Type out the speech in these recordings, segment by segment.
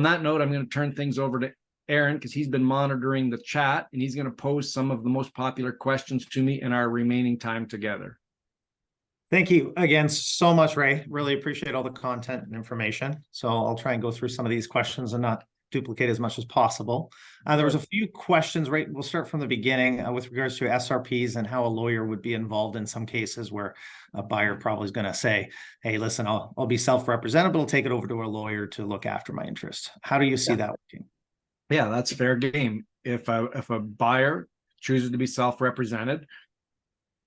that note, I'm going to turn things over to Aaron because he's been monitoring the chat and he's going to pose some of the most popular questions to me in our remaining time together. Thank you again so much, Ray. Really appreciate all the content and information. So I'll try and go through some of these questions and not duplicate as much as possible. There was a few questions, right? We'll start from the beginning with regards to SRPs and how a lawyer would be involved in some cases where a buyer probably is going to say, hey, listen, I'll be self-represented, but I'll take it over to a lawyer to look after my interests. How do you see that working? Yeah, that's fair game. If a buyer chooses to be self-represented,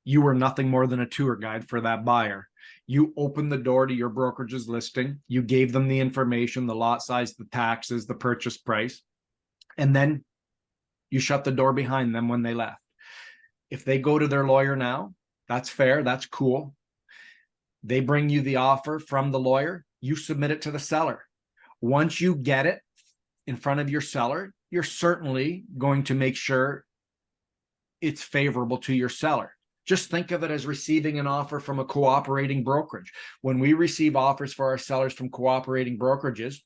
you were nothing more than a tour guide for that buyer. You opened the door to your brokerage's listing. You gave them the information, the lot size, the taxes, the purchase price, and then you shut the door behind them when they left. If they go to their lawyer now, that's fair. That's cool. They bring you the offer from the lawyer. You submit it to the seller. Once you get it in front of your seller, you're certainly going to make sure it's favorable to your seller. Just think of it as receiving an offer from a cooperating brokerage. When we receive offers for our sellers from cooperating brokerages,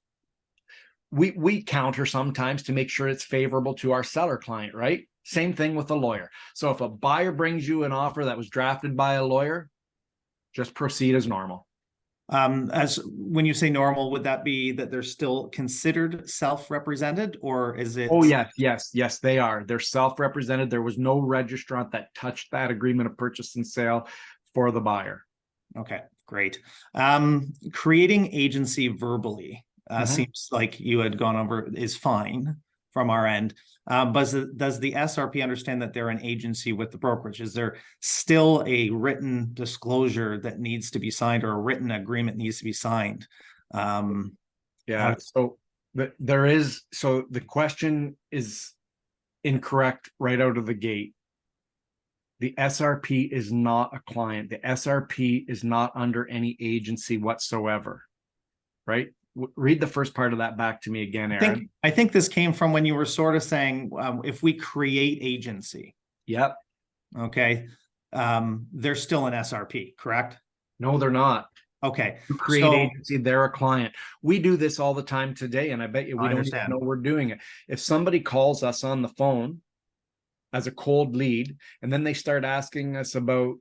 we counter sometimes to make sure it's favorable to our seller client, right? Same thing with a lawyer. So if a buyer brings you an offer that was drafted by a lawyer, just proceed as normal. As when you say normal, would that be that they're still considered self-represented, or is it? Oh, yes, they are. They're self-represented. There was no registrant that touched that agreement of purchase and sale for the buyer. Okay, great. Creating agency verbally seems like you had gone over is fine from our end. But does the SRP understand that they're an agency with the brokerage? Is there still a written disclosure that needs to be signed, or a written agreement needs to be signed? So there is. So the question is incorrect right out of the gate. The SRP is not a client. The SRP is not under any agency whatsoever, right? Read the first part of that back to me again, Aaron. I think this came from when you were sort of saying, if we create agency. Yep. Okay. They're still an SRP, correct? No, they're not. Okay. You create agency, they're a client. We do this all the time today, and I bet you we don't even know we're doing it. If somebody calls us on the phone as a cold lead, and then they start asking us about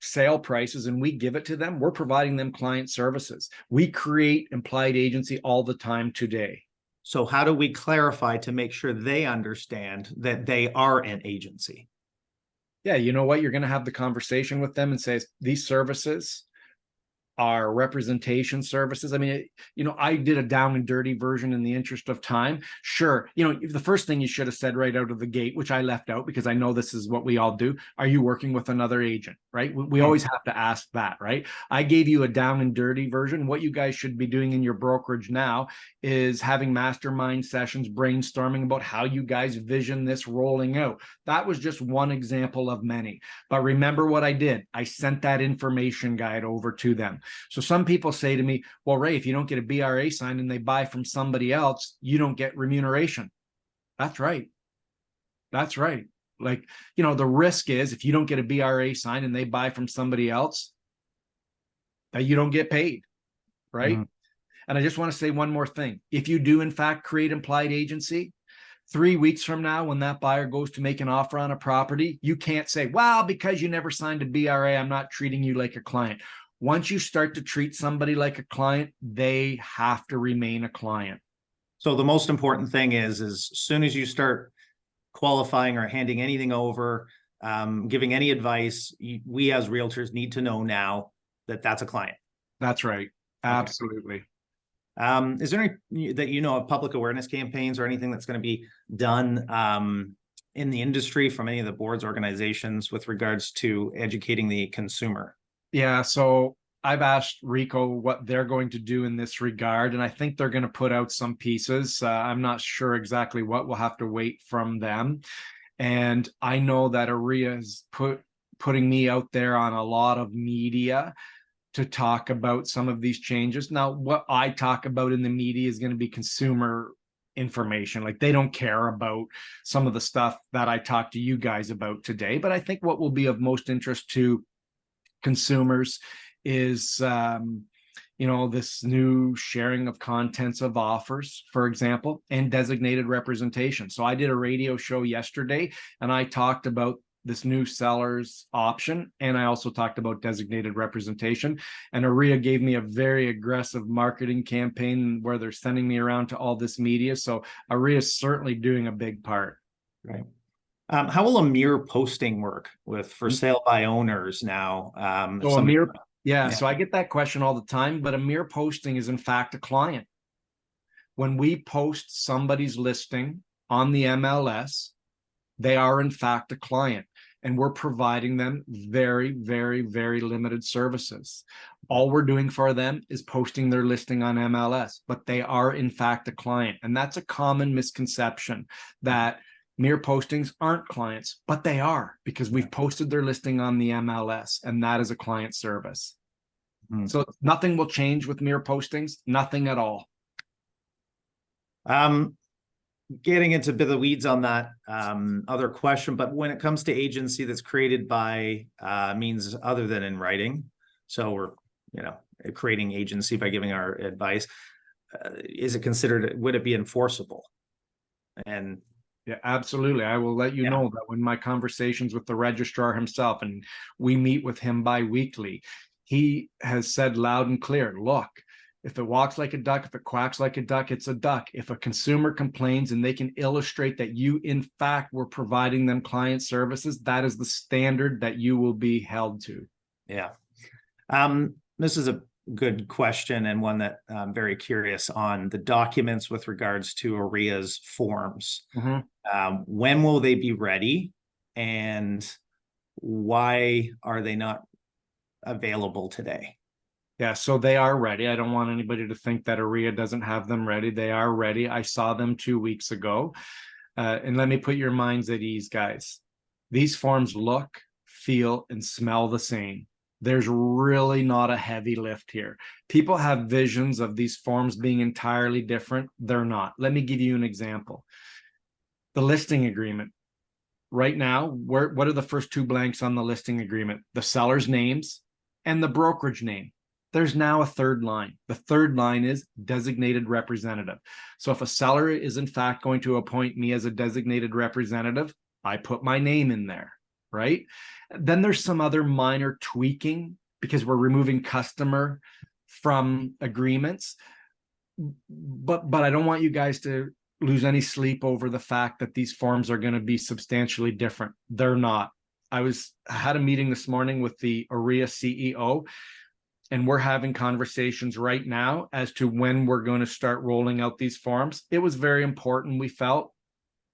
sale prices and we give it to them, we're providing them client services. We create implied agency all the time today. So how do we clarify to make sure they understand that they are an agency? Yeah, you know what? You're going to have the conversation with them and say, these services are representation services. I mean, I did a down and dirty version in the interest of time. Sure. The first thing you should have said right out of the gate, which I left out because I know this is what we all do. Are you working with another agent? Right. We always have to ask that, right? I gave you a down and dirty version. What you guys should be doing in your brokerage now is having mastermind sessions, brainstorming about how you guys vision this rolling out. That was just one example of many. But remember what I did? I sent that information guide over to them. So some people say to me, well, Ray, if you don't get a BRA signed and they buy from somebody else, you don't get remuneration. That's right. That's right. Like, the risk is if you don't get a BRA signed and they buy from somebody else, that you don't get paid. Right. Mm-hmm. And I just want to say one more thing. If you do, in fact, create implied agency, 3 weeks from now, when that buyer goes to make an offer on a property, you can't say, well, because you never signed a BRA, I'm not treating you like a client. Once you start to treat somebody like a client, they have to remain a client. So the most important thing is as soon as you start qualifying or handing anything over, giving any advice, we as realtors need to know now that that's a client. That's right. Absolutely. Okay. Is there any that public awareness campaigns or anything that's going to be done in the industry from any of the boards, organizations with regards to educating the consumer? Yeah, so I've asked Rico what they're going to do in this regard, and I think they're going to put out some pieces. I'm not sure exactly what. We'll have to wait from them. And I know that AREA is putting me out there on a lot of media to talk about some of these changes. Now, what I talk about in the media is going to be consumer information. Like, they don't care about some of the stuff that I talked to you guys about today. But I think what will be of most interest to consumers is this new sharing of contents of offers, for example, and designated representation. So I did a radio show yesterday and I talked about this new seller's option, and I also talked about designated representation. And AREA gave me a very aggressive marketing campaign where they're sending me around to all this media. So AREA is certainly doing a big part. Right. How will a mere posting work with for sale by owners now? So so I get that question all the time, but a mere posting is in fact a client. When we post somebody's listing on the MLS, they are in fact a client, and we're providing them very, very, very limited services. All we're doing for them is posting their listing on MLS, but they are in fact a client. And that's a common misconception, that mere postings aren't clients, but they are, because we've posted their listing on the MLS, and that is a client service. So nothing will change with mere postings, nothing at all. Getting into a bit of the weeds on that other question, but when it comes to agency that's created by means other than in writing, so we're creating agency by giving our advice, is it considered, would it be enforceable? And yeah, absolutely. I will let you know that when my conversations with the registrar himself, and we meet with him bi-weekly, he has said loud and clear, look, if it walks like a duck, if it quacks like a duck, it's a duck. If a consumer complains and they can illustrate that you, in fact, were providing them client services, that is the standard that you will be held to. Yeah. This is a good question, and one that I'm very curious on the documents with regards to AREA's forms. When will they be ready, and why are they not available today? Yeah, so they are ready. I don't want anybody to think that AREA doesn't have them ready. They are ready. I saw them 2 weeks ago. And let me put your minds at ease, guys. These forms look, feel, and smell the same. There's really not a heavy lift here. People have visions of these forms being entirely different. They're not. Let me give you an example. The listing agreement. Right now, what are the first two blanks on the listing agreement? The seller's names and the brokerage name. There's now a third line. The third line is designated representative. So if a seller is in fact going to appoint me as a designated representative, I put my name in there, right? Then there's some other minor tweaking because we're removing customer from agreements. But I don't want you guys to lose any sleep over the fact that these forms are going to be substantially different. They're not. I had a meeting this morning with the AREA CEO, and we're having conversations right now as to when we're going to start rolling out these forms. It was very important, we felt,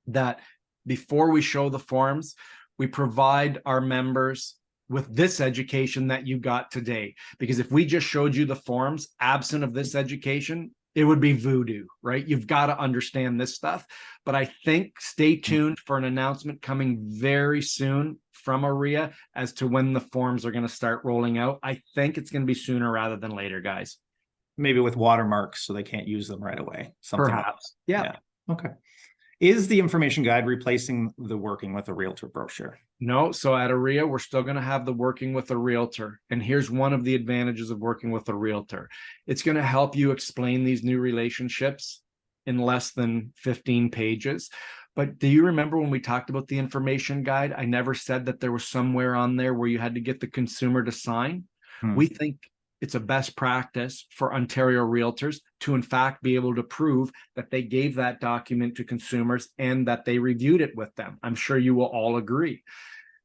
that before we show the forms, we provide our members with this education that you got today. Because if we just showed you the forms, absent of this education, it would be voodoo, right? You've got to understand this stuff. But I think stay tuned for an announcement coming very soon from AREA as to when the forms are going to start rolling out. I think it's going to be sooner rather than later, guys. Maybe with watermarks so they can't use them right away. Something perhaps. Yeah. Okay. Is the information guide replacing the working with a realtor brochure? No. So at AREA, we're still going to have the working with a realtor. And here's one of the advantages of working with a realtor. It's going to help you explain these new relationships in less than 15 pages. But do you remember when we talked about the information guide? I never said that there was somewhere on there where you had to get the consumer to sign. We think it's a best practice for Ontario realtors to in fact be able to prove that they gave that document to consumers and that they reviewed it with them. I'm sure you will all agree.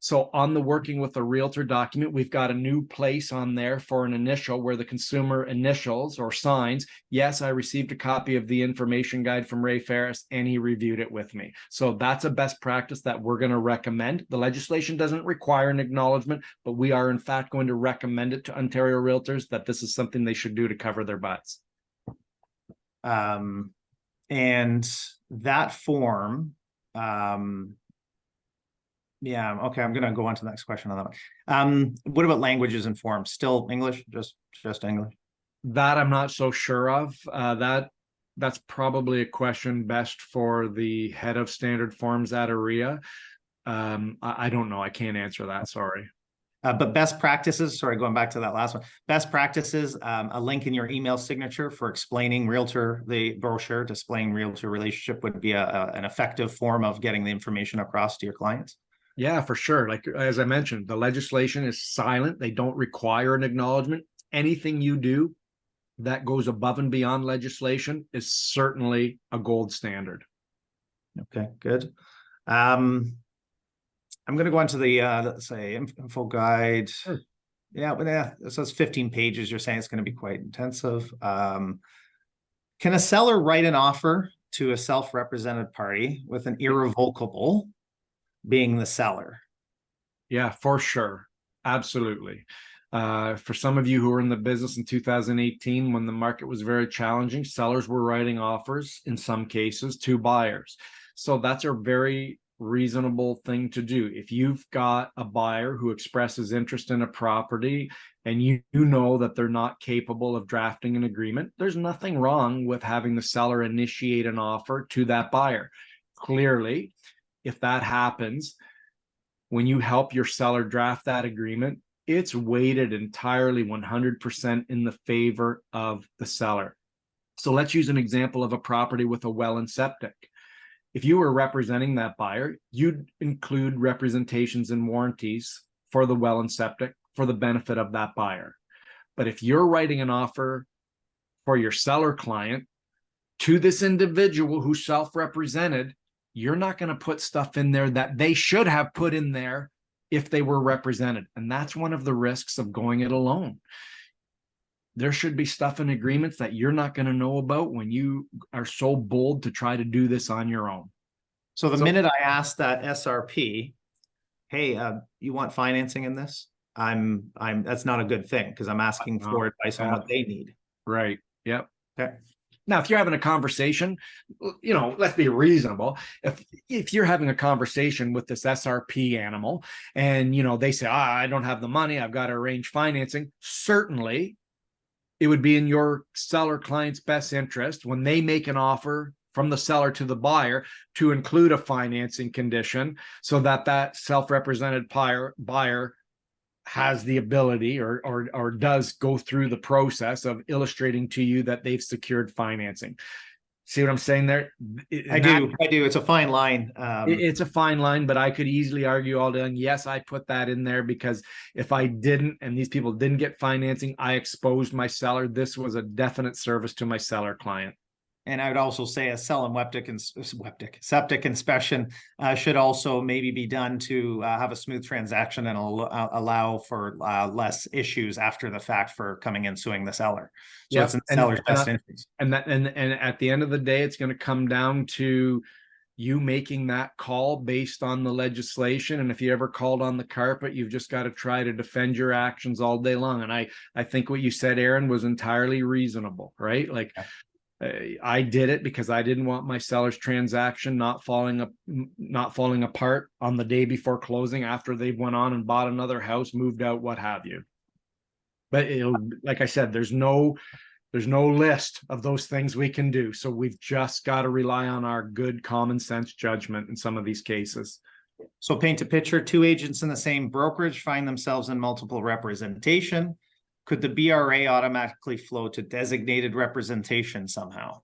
So on the working with a realtor document, we've got a new place on there for an initial where the consumer initials or signs, yes, I received a copy of the information guide from Ray Ferris and he reviewed it with me. So that's a best practice that we're going to recommend. The legislation doesn't require an acknowledgement, but we are in fact going to recommend it to Ontario realtors that this is something they should do to cover their butts. And that form, yeah, okay, I'm gonna go on to the next question on that one. What about languages and forms? Still English? Just English? That I'm not so sure of. That's probably a question best for the head of standard forms at AREA. I don't know. I can't answer that. Sorry. But best practices, sorry, going back to that last one, best practices, a link in your email signature for explaining the brochure, displaying realtor relationship would be an effective form of getting the information across to your clients. Yeah, for sure. Like, as I mentioned, the legislation is silent. They don't require an acknowledgement. Anything you do that goes above and beyond legislation is certainly a gold standard. Okay, good. I'm going to go into the, let's say, info guide. Sure. Yeah, but yeah, it says 15 pages. You're saying it's going to be quite intensive. Can a seller write an offer to a self-represented party with an irrevocable being the seller? Yeah, for sure. Absolutely. For some of you who were in the business in 2018, when the market was very challenging, sellers were writing offers in some cases to buyers. So that's a very reasonable thing to do. If you've got a buyer who expresses interest in a property and you know that they're not capable of drafting an agreement, there's nothing wrong with having the seller initiate an offer to that buyer. Clearly, if that happens, when you help your seller draft that agreement, it's weighted entirely 100% in the favor of the seller. So let's use an example of a property with a well and septic. If you were representing that buyer, you'd include representations and warranties for the well and septic for the benefit of that buyer. But if you're writing an offer for your seller client to this individual who self-represented, you're not going to put stuff in there that they should have put in there if they were represented. And that's one of the risks of going it alone. There should be stuff in agreements that you're not going to know about when you are so bold to try to do this on your own. So the minute I asked that SRP, hey, you want financing in this? That's not a good thing because I'm asking for advice on what they need. Right. Yep. Okay. Now, if you're having a conversation, let's be reasonable. If you're having a conversation with this SRP animal and, they say, I don't have the money, I've got to arrange financing, certainly it would be in your seller client's best interest when they make an offer from the seller to the buyer to include a financing condition so that self-represented buyer has the ability or does go through the process of illustrating to you that they've secured financing. See what I'm saying there? I do. It's a fine line. It's a fine line, but I could easily argue all day. And yes, I put that in there because if I didn't, and these people didn't get financing, I exposed my seller. This was a definite service to my seller client. And I would also say a septic inspection should also maybe be done to have a smooth transaction and allow for less issues after the fact for coming and suing the seller. So it's in the seller's best interest. And at the end of the day, it's going to come down to you making that call based on the legislation. And if you ever called on the carpet, you've just got to try to defend your actions all day long. And I think what you said, Aaron, was entirely reasonable, right? Like, yeah. I did it because I didn't want my seller's transaction not falling apart on the day before closing after they went on and bought another house, moved out, what have you. But like I said, there's no list of those things we can do. So we've just got to rely on our good common sense judgment in some of these cases. So paint a picture: two agents in the same brokerage find themselves in multiple representation. Could the BRA automatically flow to designated representation somehow?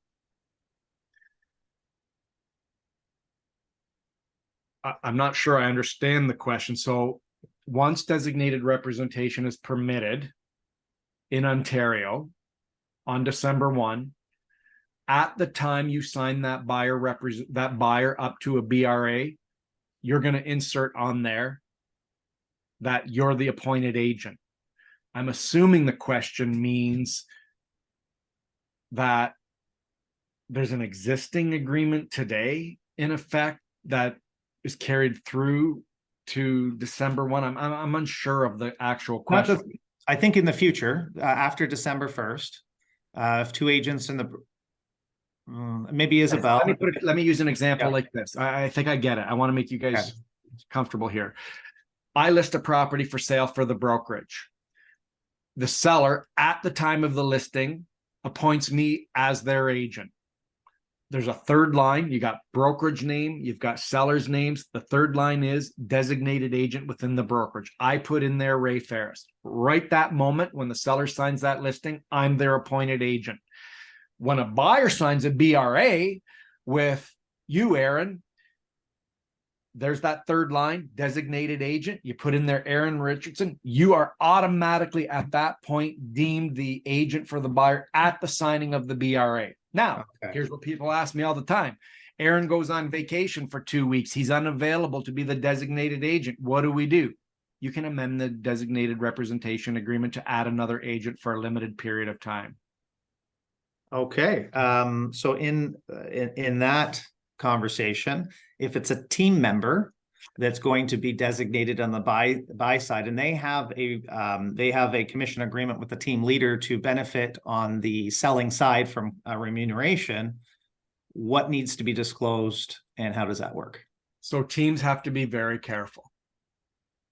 I'm not sure I understand the question. So once designated representation is permitted in Ontario on December 1, at the time you sign that buyer up to a BRA, you're going to insert on there that you're the appointed agent. I'm assuming the question means that there's an existing agreement today in effect that is carried through to December 1. I'm unsure of the actual question. I think in the future, after December 1st, if two agents in the maybe Isabel. Let me use an example like this. I think I get it. I want to make you guys comfortable here. I list a property for sale for the brokerage. The seller, at the time of the listing, appoints me as their agent. there's a third line. You got brokerage name, you've got seller's names. The third line is designated agent within the brokerage. I put in there Ray Ferris. Right that moment when the seller signs that listing, I'm their appointed agent. When a buyer signs a BRA with you, Aaron, there's that third line, designated agent. You put in there Aaron Richardson. You are automatically at that point deemed the agent for the buyer at the signing of the BRA. Now, here's what people ask me all the time. Aaron goes on vacation for 2 weeks. He's unavailable to be the designated agent. What do? You can amend the designated representation agreement to add another agent for a limited period of time. Okay. So in that conversation, if it's a team member that's going to be designated on the buy side, and they have a commission agreement with the team leader to benefit on the selling side from remuneration, what needs to be disclosed and how does that work? So teams have to be very careful.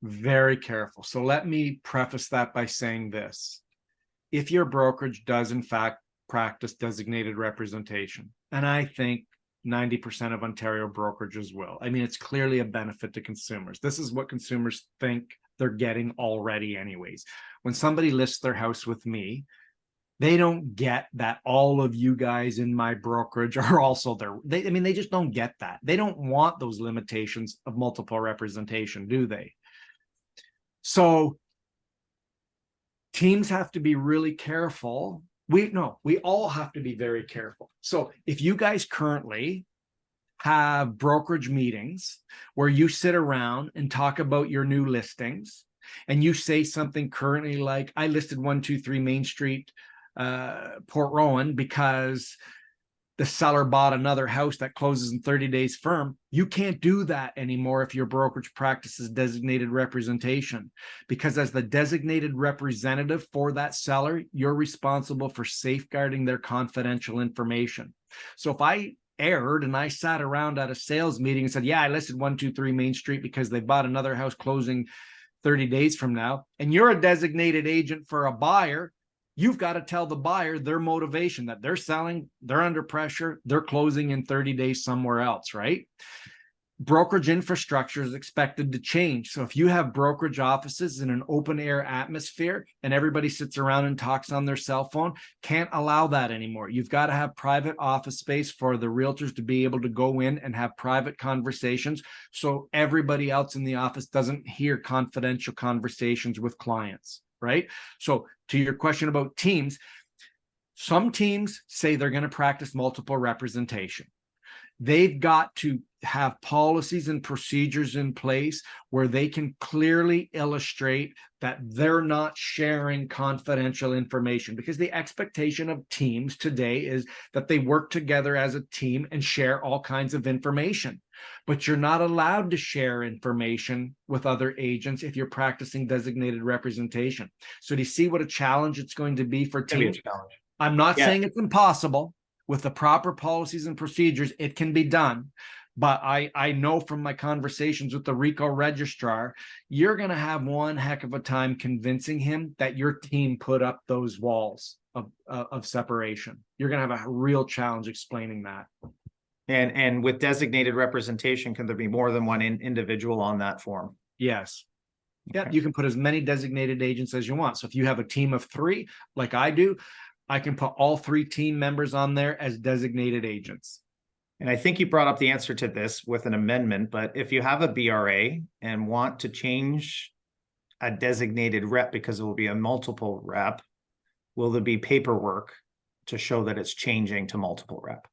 Very careful. So let me preface that by saying this. If your brokerage does in fact practice designated representation, and I think 90% of Ontario brokerages will. I mean, it's clearly a benefit to consumers. This is what consumers think they're getting already anyways. When somebody lists their house with me, they don't get that all of you guys in my brokerage are also there. I mean, they just don't get that. They don't want those limitations of multiple representation, do they? So teams have to be really careful. We all have to be very careful. So if you guys currently have brokerage meetings where you sit around and talk about your new listings and you say something currently like, I listed 123 Main Street, Port Rowan, because the seller bought another house that closes in 30 days firm. You can't do that anymore if your brokerage practices designated representation, because as the designated representative for that seller, you're responsible for safeguarding their confidential information. So if I erred and I sat around at a sales meeting and said, yeah, I listed 123 Main Street because they bought another house closing 30 days from now, and you're a designated agent for a buyer, you've got to tell the buyer their motivation, that they're selling, they're under pressure, they're closing in 30 days somewhere else, right? Brokerage infrastructure is expected to change. So if you have brokerage offices in an open air atmosphere and everybody sits around and talks on their cell phone, can't allow that anymore. You've got to have private office space for the realtors to be able to go in and have private conversations so everybody else in the office doesn't hear confidential conversations with clients. Right? So to your question about teams, some teams say they're going to practice multiple representation. They've got to have policies and procedures in place where they can clearly illustrate that they're not sharing confidential information, because the expectation of teams today is that they work together as a team and share all kinds of information. But you're not allowed to share information with other agents if you're practicing designated representation. So do you see what a challenge it's going to be for teams? I'm not saying it's impossible. With the proper policies and procedures, it can be done. But I know from my conversations with the RICO registrar, you're going to have one heck of a time convincing him that your team put up those walls of separation. You're going to have a real challenge explaining that. And with designated representation, can there be more than one individual on that form? Yes. Okay. Yeah, you can put as many designated agents as you want. So if you have a team of 3, like I do, I can put all 3 team members on there as designated agents. And I think you brought up the answer to this with an amendment, but if you have a BRA and want to change a designated rep because it will be a multiple rep, will there be paperwork to show that it's changing to multiple rep?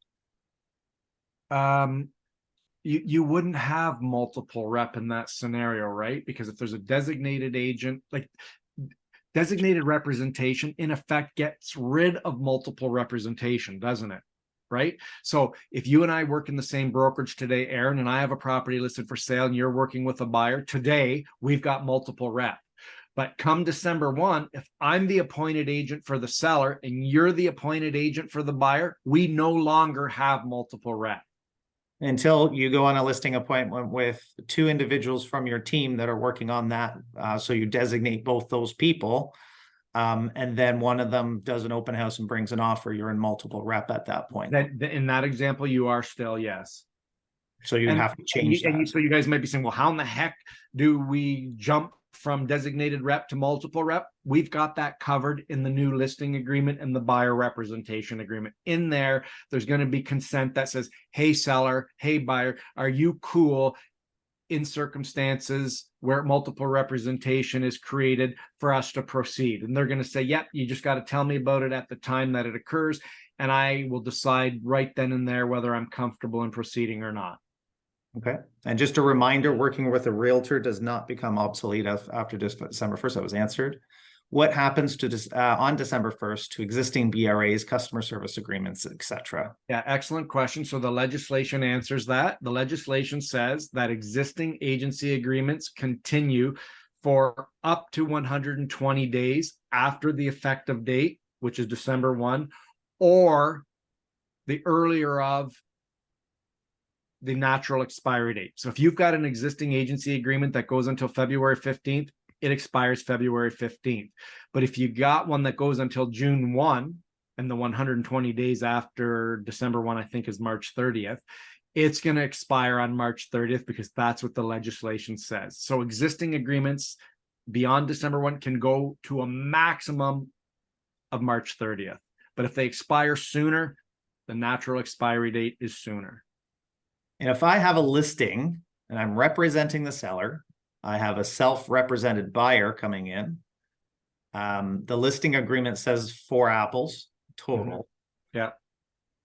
You wouldn't have multiple rep in that scenario, right? Because if there's a designated agent, like designated representation in effect gets rid of multiple representation, doesn't it? Right? So if you and I work in the same brokerage today, Aaron, and I have a property listed for sale and you're working with a buyer, today we've got multiple rep. But come December 1, if I'm the appointed agent for the seller and you're the appointed agent for the buyer, we no longer have multiple rep. Until you go on a listing appointment with 2 individuals from your team that are working on that. So you designate both those people. And then one of them does an open house and brings an offer, you're in multiple rep at that point. In that example, you are still, yes. So you'd have to change that. So you guys might be saying, well, how in the heck do we jump from designated rep to multiple rep? We've got that covered in the new listing agreement and the buyer representation agreement. In there, there's going to be consent that says, hey, seller, hey, buyer, are you cool in circumstances where multiple representation is created for us to proceed? And they're going to say, yep, you just got to tell me about it at the time that it occurs, and I will decide right then and there whether I'm comfortable in proceeding or not. Okay. And just a reminder, working with a realtor does not become obsolete after December 1st. That was answered. What happens to this on December 1st to existing BRAs, customer service agreements, etc.? Yeah, excellent question. So the legislation answers that. The legislation says that existing agency agreements continue for up to 120 days after the effective date, which is December 1, or the earlier of the natural expiry date. So if you've got an existing agency agreement that goes until February 15th, it expires February 15th. But if you got one that goes until June 1, and the 120 days after December 1, I think, is March 30th, it's going to expire on March 30th because that's what the legislation says. So existing agreements beyond December 1 can go to a maximum of March 30th. But if they expire sooner, the natural expiry date is sooner. And if I have a listing and I'm representing the seller, I have a self-represented buyer coming in. The listing agreement says 4 apples total. Yeah.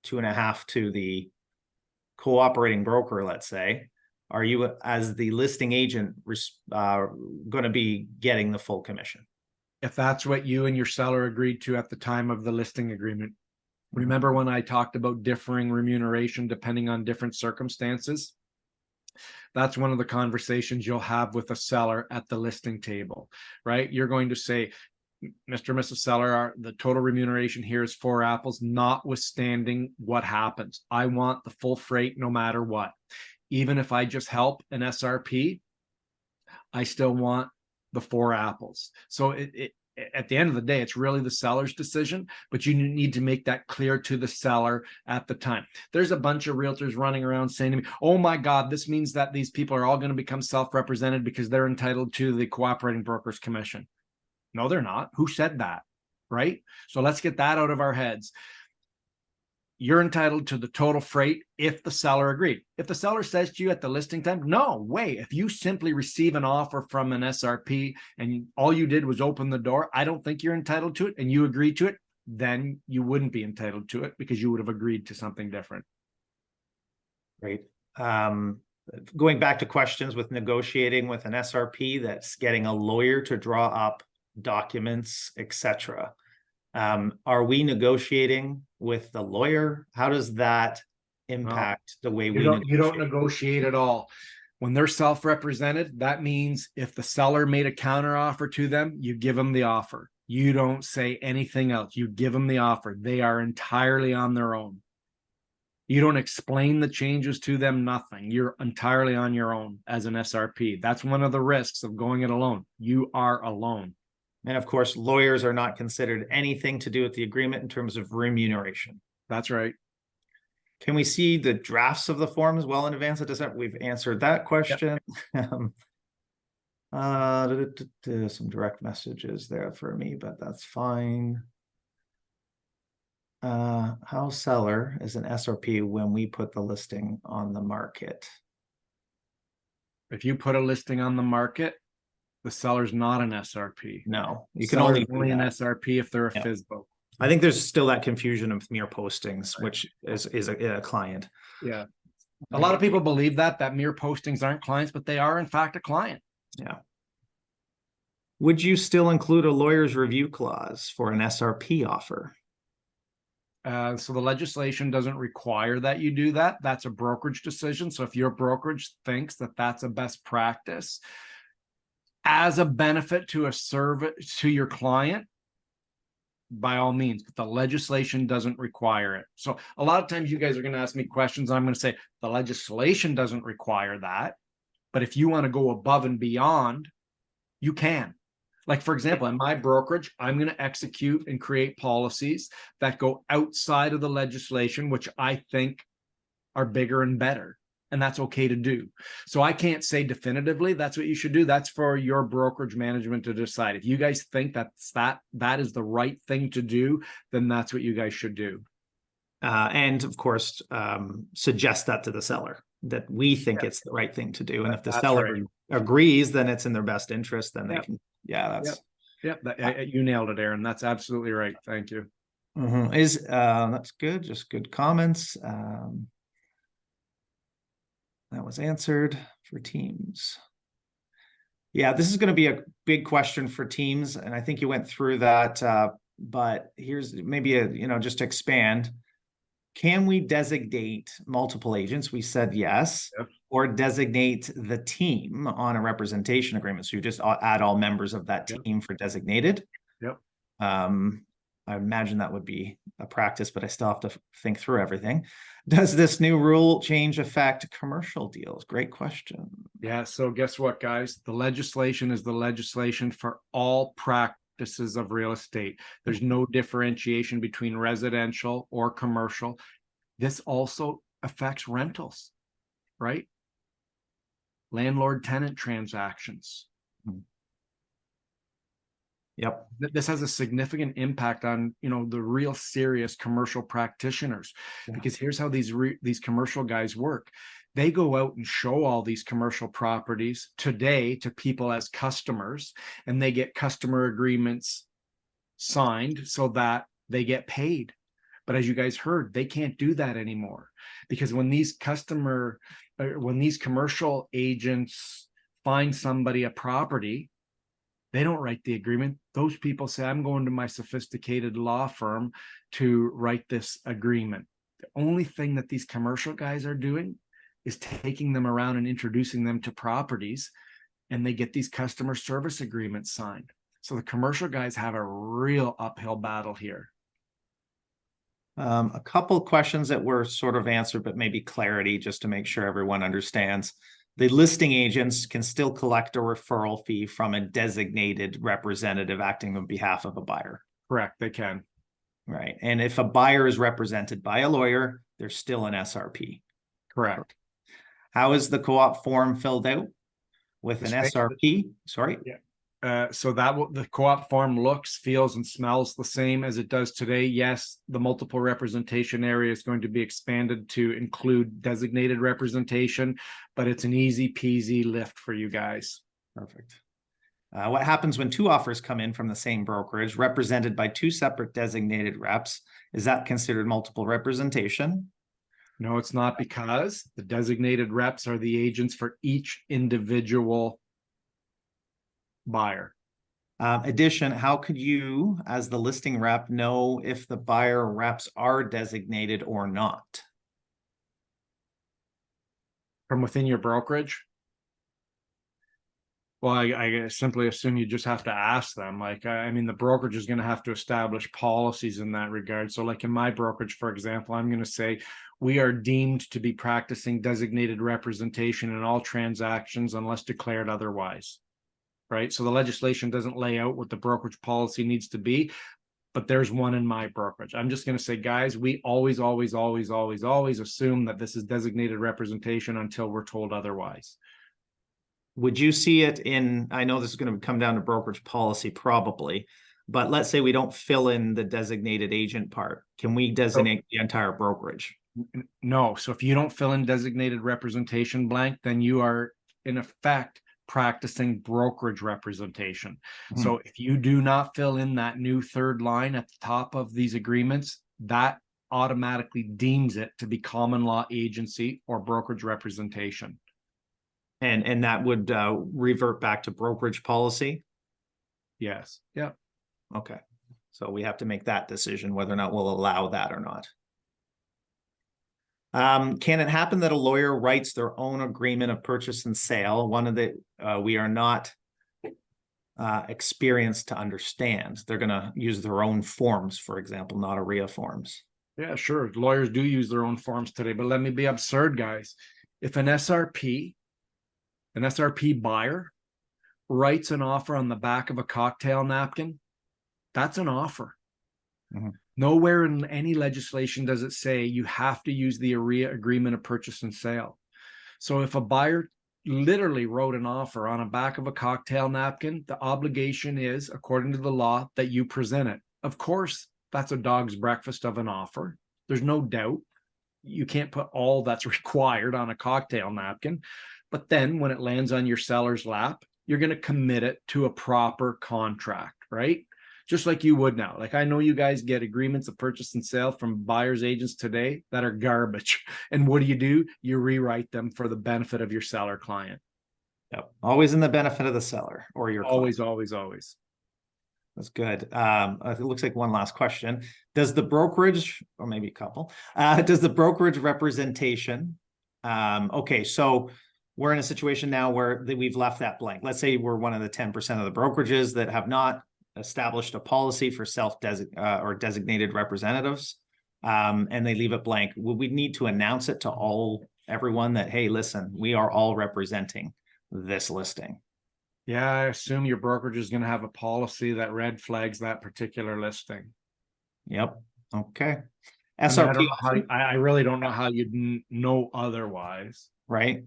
2.5 to the cooperating broker, let's say. Are you, as the listing agent, going to be getting the full commission? If that's what you and your seller agreed to at the time of the listing agreement. Remember when I talked about differing remuneration depending on different circumstances? That's one of the conversations you'll have with a seller at the listing table, right? You're going to say, Mr. and Mrs. Seller, the total remuneration here is 4 apples, notwithstanding what happens. I want the full freight no matter what. Even if I just help an SRP, I still want the 4 apples. So at the end of the day, it's really the seller's decision, but you need to make that clear to the seller at the time. There's a bunch of realtors running around saying to me, oh my God, this means that these people are all going to become self-represented because they're entitled to the cooperating broker's commission. No, they're not. Who said that? Right? So let's get that out of our heads. You're entitled to the total freight if the seller agreed. If the seller says to you at the listing time, no way, if you simply receive an offer from an SRP and all you did was open the door, I don't think you're entitled to it, and you agreed to it, then you wouldn't be entitled to it because you would have agreed to something different. Great. Going back to questions with negotiating with an SRP that's getting a lawyer to draw up documents, etc. Are we negotiating with the lawyer? How does that impact the way we negotiate? You don't negotiate at all. When they're self-represented, that means if the seller made a counter offer to them, you give them the offer. You don't say anything else. You give them the offer. They are entirely on their own. You don't explain the changes to them, nothing. You're entirely on your own as an SRP. That's one of the risks of going it alone. You are alone. And of course, lawyers are not considered anything to do with the agreement in terms of remuneration. That's right. Can we see the drafts of the forms well in advance of December? We've answered that question. Yep. Some direct messages there for me, but that's fine. How seller is an SRP when we put the listing on the market? If you put a listing on the market, the seller's not an SRP. No, you can only an SRP if they're a FSBO. I think there's still that confusion of mere postings, which is a client. Yeah. A lot of people believe that mere postings aren't clients, but they are in fact a client. Yeah. Would you still include a lawyer's review clause for an SRP offer? So the legislation doesn't require that you do that. That's a brokerage decision. So if your brokerage thinks that that's a best practice as a benefit to a service to your client, by all means, but the legislation doesn't require it. So a lot of times you guys are going to ask me questions. And I'm going to say the legislation doesn't require that. But if you want to go above and beyond, you can. Like, for example, in my brokerage, I'm going to execute and create policies that go outside of the legislation, which I think are bigger and better. And that's okay to do. So I can't say definitively that's what you should do. That's for your brokerage management to decide. If you guys think that is the right thing to do, then that's what you guys should do. And of course, suggest that to the seller, that we think it's the right thing to do. And if the seller agrees, then it's in their best interest, then they can, that's. You nailed it, Aaron. That's absolutely right. Thank you. That's good. Just good comments. That was answered for teams. Yeah, this is going to be a big question for teams, and I think you went through that. But here's maybe just to expand. Can we designate multiple agents? We said yes. Yep. Or designate the team on a representation agreement. So you just add all members of that team for designated. Yep. I imagine that would be a practice, but I still have to think through everything. Does this new rule change affect commercial deals? Great question. Yeah. So guess what, guys? The legislation is the legislation for all practices of real estate. There's no differentiation between residential or commercial. This also affects rentals, right? Landlord-tenant transactions. Yep. This has a significant impact on, the real serious commercial practitioners, because here's how these commercial guys work. They go out and show all these commercial properties today to people as customers, and they get customer agreements signed so that they get paid. But as you guys heard, they can't do that anymore, because when these commercial agents find somebody a property, they don't write the agreement. Those people say, I'm going to my sophisticated law firm to write this agreement. The only thing that these commercial guys are doing is taking them around and introducing them to properties, and they get these customer service agreements signed. So the commercial guys have a real uphill battle here. A couple questions that were sort of answered, but maybe clarity just to make sure everyone understands. The listing agents can still collect a referral fee from a designated representative acting on behalf of a buyer. Correct, they can. Right. And if a buyer is represented by a lawyer, there's still an SRP. Correct. How is the co-op form filled out? With an SRP? Sorry. Yeah. So the co-op form looks, feels, and smells the same as it does today. Yes, the multiple representation area is going to be expanded to include designated representation, but it's an easy peasy lift for you guys. Perfect. What happens when two offers come in from the same brokerage represented by two separate designated reps? Is that considered multiple representation? No, it's not, because the designated reps are the agents for each individual buyer. Addition, how could you, as the listing rep, know if the buyer reps are designated or not? From within your brokerage? Well, I simply assume you just have to ask them. Like, I mean, the brokerage is going to have to establish policies in that regard. So like in my brokerage, for example, I'm going to say, we are deemed to be practicing designated representation in all transactions unless declared otherwise. Right. So the legislation doesn't lay out what the brokerage policy needs to be, but there's one in my brokerage. I'm just going to say, guys, we always assume that this is designated representation until we're told otherwise. Would you see it in, I know this is going to come down to brokerage policy probably, but let's say we don't fill in the designated agent part. Can we designate the entire brokerage? No. So if you don't fill in designated representation blank, then you are in effect practicing brokerage representation. So if you do not fill in that new third line at the top of these agreements, that automatically deems it to be common law agency or brokerage representation. And that would revert back to brokerage policy? Yes. Yeah. Okay. So we have to make that decision whether or not we'll allow that or not. Can it happen that a lawyer writes their own agreement of purchase and sale? One of the, we are not experienced to understand. They're going to use their own forms, for example, not AREA forms. Yeah, sure. Lawyers do use their own forms today, but let me be absurd, guys. If an SRP buyer writes an offer on the back of a cocktail napkin, that's an offer. Mhm. Nowhere in any legislation does it say you have to use the AREA agreement of purchase and sale. So if a buyer literally wrote an offer on the back of a cocktail napkin, the obligation is, according to the law, that you present it. Of course, that's a dog's breakfast of an offer. There's no doubt. You can't put all that's required on a cocktail napkin. But then when it lands on your seller's lap, you're going to commit it to a proper contract, right? Just like you would now. Like, I know you guys get agreements of purchase and sale from buyers agents today that are garbage. And what do? You rewrite them for the benefit of your seller client. Yep. Always in the benefit of the seller or your Always, client. always, always. That's good. It looks like one last question. Does the brokerage, or maybe a couple, does the brokerage representation, okay, so we're in a situation now where we've left that blank. Let's say we're one of the 10% of the brokerages that have not established a policy for or designated representatives, and they leave it blank. Will we need to announce it to everyone that, hey, listen, we are all representing this listing? Yeah, I assume your brokerage is going to have a policy that red flags that particular listing. Yep. Okay. I mean, SRP, I really don't know how you'd know otherwise. right?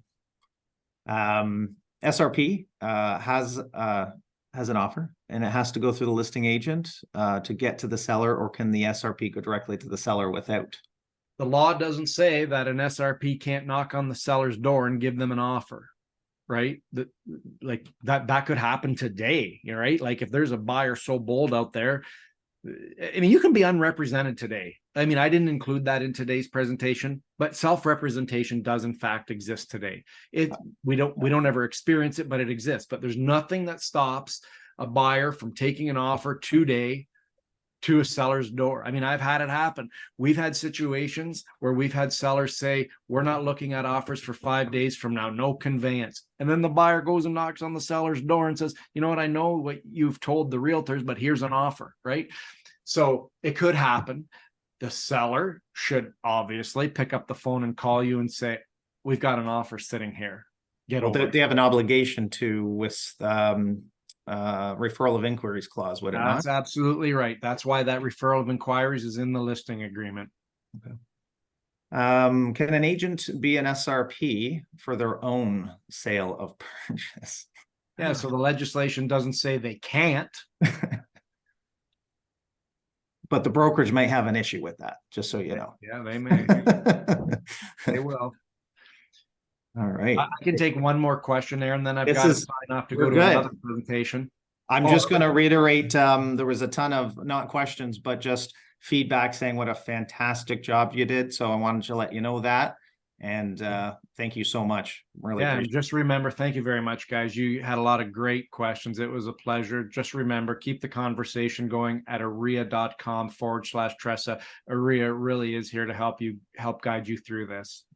SRP has an offer, and it has to go through the listing agent to get to the seller, or can the SRP go directly to the seller without? The law doesn't say that an SRP can't knock on the seller's door and give them an offer, right? That could happen today, right? Like, if there's a buyer so bold out there, I mean, you can be unrepresented today. I mean, I didn't include that in today's presentation, but self-representation does in fact exist today. We don't ever experience it, but it exists. But there's nothing that stops a buyer from taking an offer today to a seller's door. I mean, I've had it happen. We've had situations where we've had sellers say, we're not looking at offers for 5 days from now, no conveyance. And then the buyer goes and knocks on the seller's door and says, you know what, I know what you've told the realtors, but here's an offer, right? So it could happen. The seller should obviously pick up the phone and call you and say, we've got an offer sitting here. They have an obligation to, with referral of inquiries clause, would it not? That's absolutely right. That's why that referral of inquiries is in the listing agreement. Okay. Can an agent be an SRP for their own sale of purchase? Yeah, so the legislation doesn't say they can't. But the brokerage might have an issue with that, just so you know. Yeah, they may. They will. All right. I can take one more question there, and then I've got to sign off to go to another presentation. I'm just going to reiterate, there was a ton of, not questions, but just feedback saying what a fantastic job you did. So I wanted to let you know that. And thank you so much. Really Yeah, and appreciate it. just remember, thank you very much, guys. You had a lot of great questions. It was a pleasure. Just remember, keep the conversation going at area.com/Tresa. AREA really is here to help guide you through this.